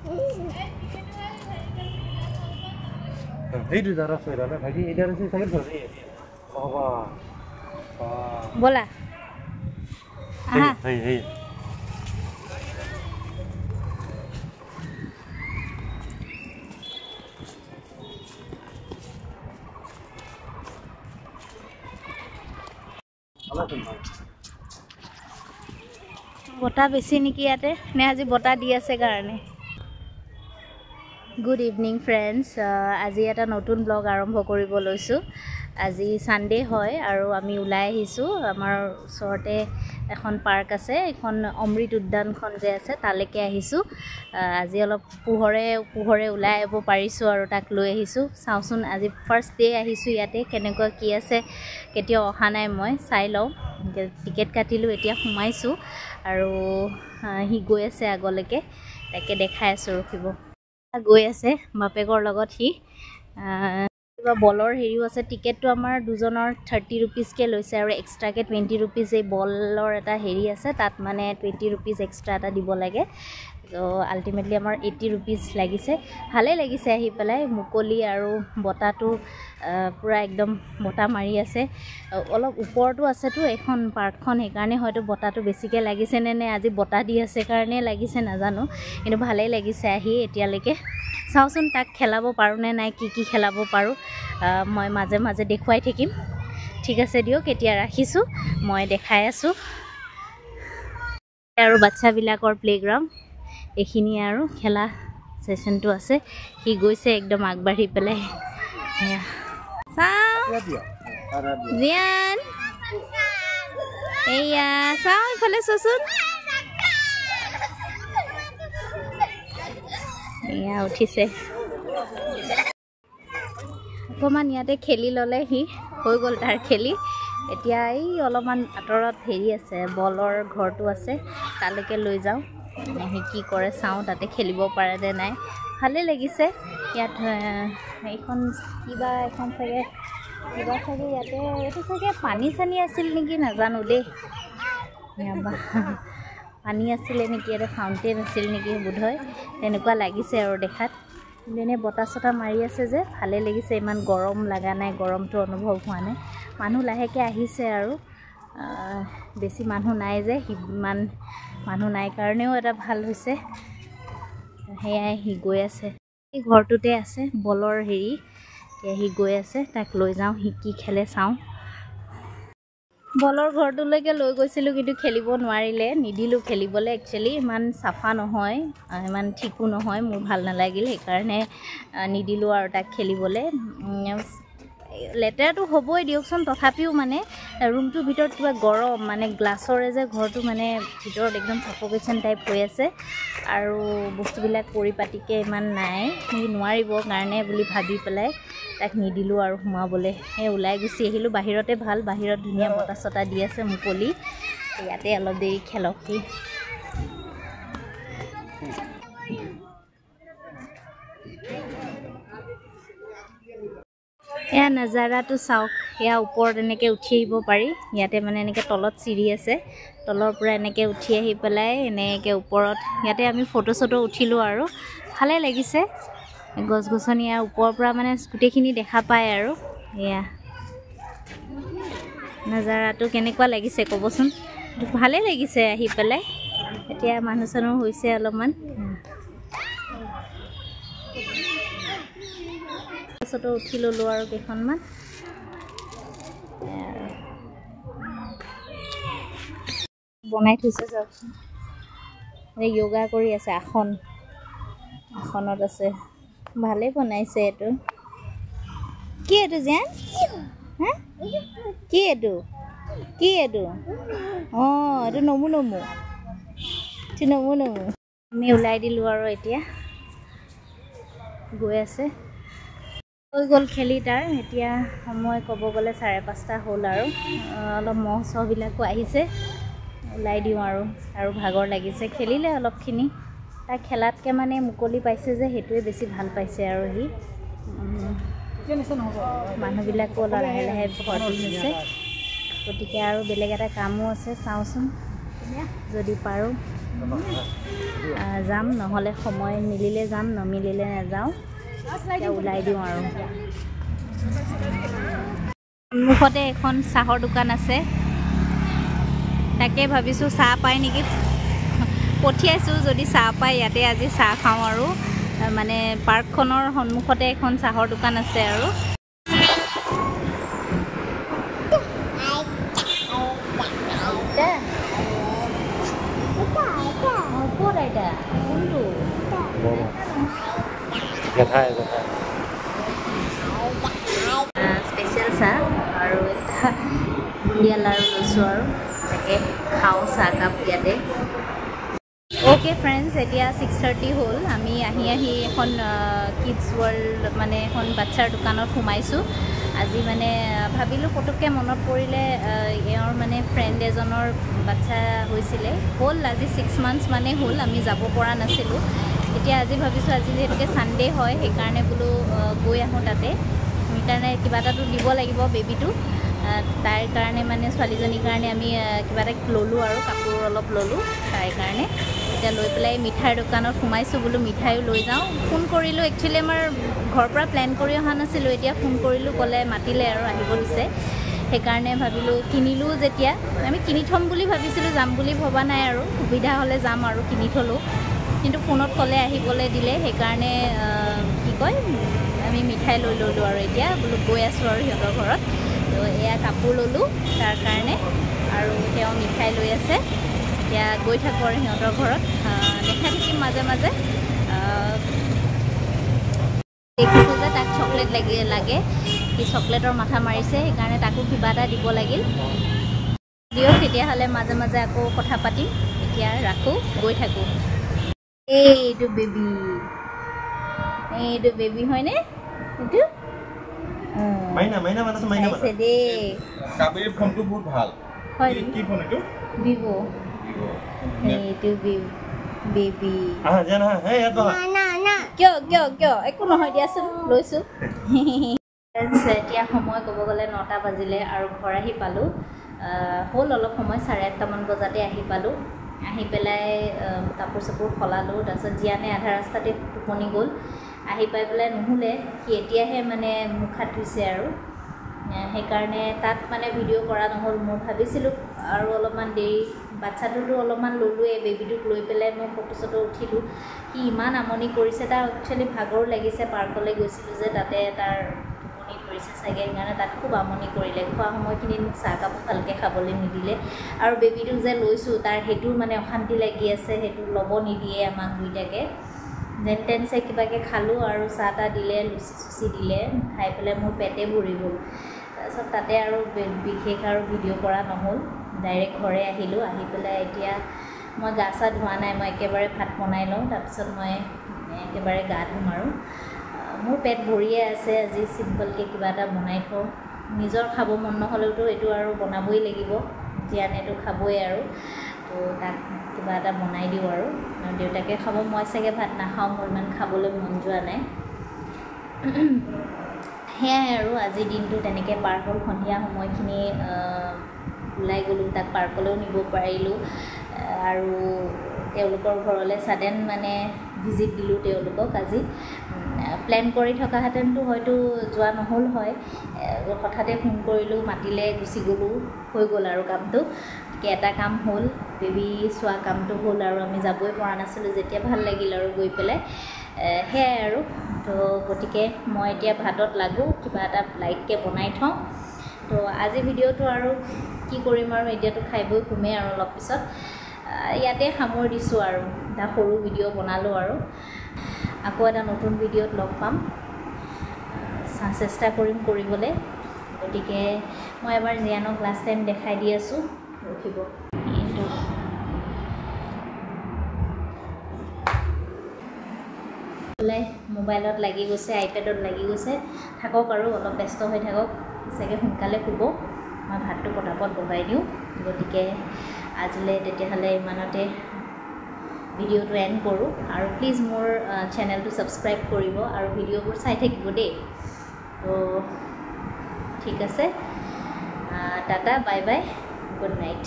Itu darah saya dah. Lagi ini darah saya sakit berarti. Oh, bola. Aha. Hei. বটা বেছি নেকি ইয়াতে নে আজি বটা দি আছে কাৰণে গুড ইভিনিং ফ্ৰেণ্ডছ আজি এটা নতুন ব্লগ আৰম্ভ কৰিব লৈছোঁ আজি সানডে হয় আৰু আমি ওলাই আহিছোঁ আমাৰ ওচৰতে এখন পাৰ্ক আছে এখন অমৃত উদ্যানখন যে আছে তালৈকে আহিছোঁ আজি অলপ পোহৰে ওলাই আহিব পাৰিছোঁ আৰু তাক লৈ আহিছোঁ চাওঁচোন আজি ফাৰ্ষ্ট ডে আহিছোঁ ইয়াতে কেনেকুৱা কি আছে কেতিয়াও অহা নাই মই চাই লওঁ টিকেট কাটিলোঁ এতিয়া সোমাইছোঁ আৰু হি গৈ আছে আগলৈকে তাকে দেখাই আছোঁ ৰখিব গৈ আছে বাপেকৰ লগত হি কিবা বলৰ হেৰিও আছে টিকেটটো আমাৰ দুজনৰ 30 रुपीसকে লৈছে আৰু এক্সট্ৰাকে 20 रुपीस এই বলৰ এটা হেৰি আছে তাত মানে 20 रुपीस এক্সট্ৰা এটা দিব লাগে তো আলটিমেটলি আমাৰ 80 रुपीस লাগিছে ভালে লাগিছে আহি পেলাই মুকলি আৰু বটাটো পুৰা একদম বটা মাৰি আছে অলপ ওপৰটো আছেতো এখন পাৰ্কখন সেইকাৰণে হয়তো বটাটো বেছিকৈ লাগিছে নে আজি বটা দি আছে কাৰণে লাগিছে নাজানো কিন্তু ভালেই লাগিছে আহি এতিয়ালৈকে চাওঁচোন তাক খেলাব পাৰোঁ নে নাই কি খেলাব পাৰোঁ মই মাজে মাজে দেখুৱাই থাকিম ঠিক আছে দিয়ক এতিয়া ৰাখিছোঁ মই দেখাই আছোঁ আৰু বাচ্চাবিলাকৰ প্লেগ্ৰাউণ্ড এইখিনি আৰু খেলা সেশনটো আছে হি গৈছে একদম আগবাঢ়ি পেলাই জিয়ান এয়া চাওঁ ইফালে চোন এয়া উঠিছে অকণমান ইয়াতে খেলি ল'লে হি হৈ গ'ল তাৰ খেলি এতিয়া এই অলপমান আঁতৰত হেৰি আছে বলৰ ঘৰটো আছে তালৈকে লৈ যাওঁ সি কি কৰে চাওঁ তাতে খেলিব পাৰে নে নাই ভালে লাগিছে ইয়াত এইখন কিবা এখন চাগে ইয়াতে এইটো চাগে পানী চানী আছিল নেকি নাজানো দেই পানী আছিলে নেকি এটা ফাউণ্টেন আছিল নেকি বোধহয় তেনেকুৱা লাগিছে আৰু দেখাত এনে বতাহ চটা মাৰি আছে যে ভালে লাগিছে ইমান গৰম লগা নাই গৰমটো অনুভৱ হোৱা নাই মানুহ লাহেকৈ আহিছে আৰু বেছি মানুহ নাই যে ইমান মানুহ নাই কাৰণেও এটা ভাল হৈছে সেয়াই হি গৈ আছে এই ঘৰটোতে আছে বলৰ হেৰি এতিয়া হি গৈ আছে তাক লৈ যাওঁ হি কি খেলে চাওঁ বলৰ ঘৰটোলৈকে লৈ গৈছিলোঁ কিন্তু খেলিব নোৱাৰিলে নিদিলোঁ খেলিবলৈ একচুৱেলি ইমান চাফা নহয় ইমান ঠিকো নহয় মোৰ ভাল নালাগিল সেইকাৰণে নিদিলোঁ আৰু তাক খেলিবলৈ লেতেৰাটো হ'বই দিয়কচোন তথাপিও মানে ৰুমটোৰ ভিতৰত কিবা গৰম মানে গ্লাছৰে যে ঘৰটো মানে ভিতৰত একদম সাফকেশ্যন টাইপ হৈ আছে আৰু বস্তুবিলাক পৰিপাটিকৈ ইমান নাই সি নোৱাৰিব কাৰণে বুলি ভাবি পেলাই তাক নিদিলোঁ আৰু সোমাবলৈ সেই ওলাই গুচি আহিলোঁ বাহিৰতে ভাল বাহিৰত ধুনীয়া বতাহ চটা দি আছে মুকলি ইয়াতে অলপ দেৰি খেলক সি এয়া নাজাৰাটো চাওক এয়া ওপৰত এনেকৈ উঠি আহিব পাৰি ইয়াতে মানে এনেকৈ তলত চিৰি আছে তলৰ পৰা এনেকৈ উঠি আহি পেলাই এনেকৈ ওপৰত ইয়াতে আমি ফটো চটো উঠিলোঁ আৰু ভালে লাগিছে গছ গছনি ইয়াৰ ওপৰৰ পৰা মানে গোটেইখিনি দেখা পায় আৰু এয়া নাজাৰাটো কেনেকুৱা লাগিছে ক'বচোন ভালে লাগিছে আহি পেলাই এতিয়া মানুহ চানুহ হৈছে অলপমান ফটো উঠি ল'লোঁ আৰু কেইখনমান বনাই থৈছে চাওকচোন য়োগা কৰি আছে আসনত আছে ভালেই বনাইছে এইটো কি এইটো যেন হা কি এইটো অঁ এইটো নমু আমি ওলাই দিলোঁ আৰু এতিয়া গৈ আছে হৈ গ'ল খেলি তাৰ এতিয়া সময় ক'ব গ'লে 5:30 হ'ল আৰু অলপ মহ চহবিলাকো আহিছে ওলাই দিওঁ আৰু ভাগৰ লাগিছে খেলিলে অলপখিনি তাক খেলাতকৈ মানে মুকলি পাইছে যে সেইটোৱে বেছি ভাল পাইছে আৰু সি মানুহবিলাকো অলপ লাহে লাহে ভৰ্তি হৈছে গতিকে আৰু বেলেগ এটা কামো আছে চাওঁচোন যদি পাৰোঁ যাম, নহ'লে সময় মিলিলে যাম, নমিলিলে নাযাওঁ। এতিয়া ওলাই দিওঁ আৰু। সন্মুখতে এখন চাহৰ দোকান আছে, তাকে ভাবিছোঁ চাহ পায় নেকি, পঠিয়াইছোঁ যদি চাহ পায় ইয়াতে আজি চাহ খাওঁ আৰু। মানে পাৰ্কখনৰ সন্মুখতে এখন চাহৰ দোকান আছে আৰু। স্পেচিয়েল চাহ আৰু এটা বুন্দিয়া লাৰু লৈছোঁ আৰু তাকে খাওঁ চাহকাপ ইয়াতে। অ'কে ফ্ৰেণ্ডছ, এতিয়া 6:30 হ'ল। আমি আহি এখন কিডছ ৱৰ্ল্ড মানে এখন বাচ্ছাৰ দোকানত সোমাইছোঁ। আজি মানে ভাবিলোঁ, পটককৈ মনত পৰিলে এওঁৰ মানে ফ্ৰেণ্ড এজনৰ বাচ্ছা হৈছিলে, হ'ল আজি 6 months মানে হ'ল, আমি যাব পৰা নাছিলোঁ। এতিয়া আজি ভাবিছোঁ, আজি যিহেতুকে ছানডে হয়, সেইকাৰণে বোলো গৈ আহোঁ তাতে। সেইকাৰণে কিবা এটাতো দিব লাগিব বেবীটো, তাইৰ কাৰণে মানে ছোৱালীজনীৰ কাৰণে আমি কিবা এটা ল'লোঁ আৰু কাপোৰ অলপ ল'লোঁ তাইৰ কাৰণে। এতিয়া লৈ পেলাই মিঠাইৰ দোকানত সোমাইছোঁ, বোলো মিঠাইও লৈ যাওঁ। ফোন কৰিলোঁ, একচুৱেলি আমাৰ ঘৰৰ পৰা প্লেন কৰি অহা নাছিলোঁ, এতিয়া ফোন কৰিলোঁ, ক'লে মাতিলে আৰু আহিব দিছে। সেইকাৰণে ভাবিলোঁ, কিনিলোঁ যেতিয়া আমি কিনি থ'ম বুলি ভাবিছিলোঁ, যাম বুলি ভবা নাই আৰু, সুবিধা হ'লে যাম আৰু কিনি থ'লোঁ। কিন্তু ফোনত ক'লে আহিবলৈ দিলে, সেইকাৰণে কি কয় আমি মিঠাই লৈ ল'লোঁ আৰু এতিয়া বোলো গৈ আছোঁ আৰু সিহঁতৰ ঘৰত। তো এয়া কাপোৰ ল'লোঁ তাৰ কাৰণে, আৰু তেওঁ মিঠাই লৈ আছে। এতিয়া গৈ থাকোঁ আৰু সিহঁতৰ ঘৰত, দেখাই থাকিম মাজে মাজে। দেখিছোঁ যে তাক চকলেট লাগে, সি চকলেটৰ মাথা মাৰিছে, সেইকাৰণে তাকো কিবা এটা দিব লাগিল। দিয়ক তেতিয়াহ'লে মাজে মাজে আকৌ কথা পাতিম। এতিয়া ৰাখোঁ, গৈ থাকোঁ। এইটো বেবী হয়নে? এইটো চাইছে দেই। কাবেৰীৰ ফোনটো বহুত ভাল। হয়, কি ফোন এইটো? ভিভো। এইটো বেবী। কিয় একো নহয় দিয়াচোন, লৈছোঁ। এতিয়া সময় ক'ব গ'লে 9টা বাজিলে আৰু ঘৰ আহি পালোঁ। হ'ল অলপ সময়, 8:30 মান বজাতে আহি পালোঁ। আহি পেলাই কাপোৰ চাপোৰ সলালোঁ, তাৰপিছত জীয়ানে আধা ৰাস্তাতে টোপনি গ'ল। আহি পাই পেলাই নুশুলে, সি এতিয়াহে মানে মুখ হাত ধুইছে আৰু। সেইকাৰণে তাত মানে ভিডিঅ' কৰা নহ'ল। মই ভাবিছিলোঁ আৰু অলপমান দেৰি, বাচ্ছাটোতো অলপমান ল'লোৱেই, বেবীটোক লৈ পেলাই মই ফটো চটো উঠিলোঁ। সি ইমান আমনি কৰিছে, তাৰ একচুৱেলি ভাগৰো লাগিছে, পাৰ্কলৈ গৈছিলোঁ যে, তাতে তাৰ টোপনি ধৰিছে চাগে, সেইকাৰণে তাত খুব আমনি কৰিলে। খোৱা সময়খিনিত মোক চাহকাপো ভালকৈ খাবলৈ নিদিলে, আৰু বেবীটোক যে লৈছোঁ তাৰ সেইটো মানে অশান্তি লাগি আছে, সেইটো ল'ব নিদিয়ে আমাক দুইটাকে। যেন তেনছে কিবাকৈ খালোঁ আৰু চাহ তাহ দিলে, লুচি দিলে, খাই পেলাই মোৰ পেটে ভৰি গ'ল। তাৰপিছত তাতে আৰু বিশেষ আৰু ভিডিঅ' কৰা নহ'ল, ডাইৰেক্ট ঘৰে আহিলোঁ। আহি পেলাই এতিয়া মই গা চা ধোৱা নাই, মই একেবাৰে ভাত বনাই লওঁ, তাৰপিছত মই একেবাৰে গা ধুম আৰু। মোৰ পেট ভৰিয়ে আছে, আজি চিম্পলকৈ কিবা এটা বনাই থওঁ। নিজৰ খাব মন নহ'লেওতো এইটো আৰু বনাবই লাগিব, জীয়ানেতো খাবই আৰু। তো তাক কিবা এটা বনাই দিওঁ আৰু দেউতাকে খাব, মই চাগে ভাত নাখাওঁ, মোৰ ইমান খাবলৈ মন যোৱা নাই। সেয়াই আৰু আজিৰ দিনটো তেনেকৈ পাৰ হ'ল। সন্ধিয়া সময়খিনি ওলাই গ'লোঁ, তাক পাৰ্কলৈও নিব পাৰিলোঁ, আৰু তেওঁলোকৰ ঘৰলৈ ছাডেন মানে ভিজিট দিলোঁ তেওঁলোকক। আজি প্লেন কৰি থকাহেঁতেনতো হয়তো যোৱা নহ'ল হয়, হঠাতে ফোন কৰিলোঁ, মাতিলে, গুচি গ'লোঁ, হৈ গ'ল আৰু কামটো। এটা কাম হ'ল, বেবী চোৱা কামটো হ'ল, আৰু আমি যাবই পৰা নাছিলোঁ, যেতিয়া ভাল লাগিল আৰু গৈ পেলাই। সেয়াই আৰু। তো গতিকে মই এতিয়া ভাতত লাগোঁ, কিবা এটা লাইটকৈ বনাই থওঁ। তো আজি ভিডিঅ'টো আৰু কি কৰিম আৰু, এতিয়াতো খাই বৈ শুমেই আৰু অলপ পিছত। ইয়াতে সামৰি দিছোঁ আৰু, এটা সৰু ভিডিঅ' বনালোঁ আৰু। আকৌ এটা নতুন ভিডিঅ'ত লগ পাম, চেষ্টা কৰিম কৰিবলৈ। গতিকে মই এবাৰ জীয়ানক লাষ্ট টাইম দেখাই দি আছোঁ, ৰখিব। এইটো মোবাইলত লাগি গৈছে, আইপেডত লাগি গৈছে, থাকক আৰু অলপ ব্যস্ত হৈ থাকক, চাগে সোনকালে শুব। মই ভাতটো পটাপট বহাই দিওঁ। গতিকে আজিলৈ তেতিয়াহ'লে ইমানতে ভিডিঅ'টো এণ্ড কৰোঁ, আৰু প্লিজ মোৰ চেনেলটো ছাবস্ক্ৰাইব কৰিব আৰু ভিডিঅ'বোৰ চাই থাকিব দেই। তো ঠিক আছে, Tata, bye bye, good night.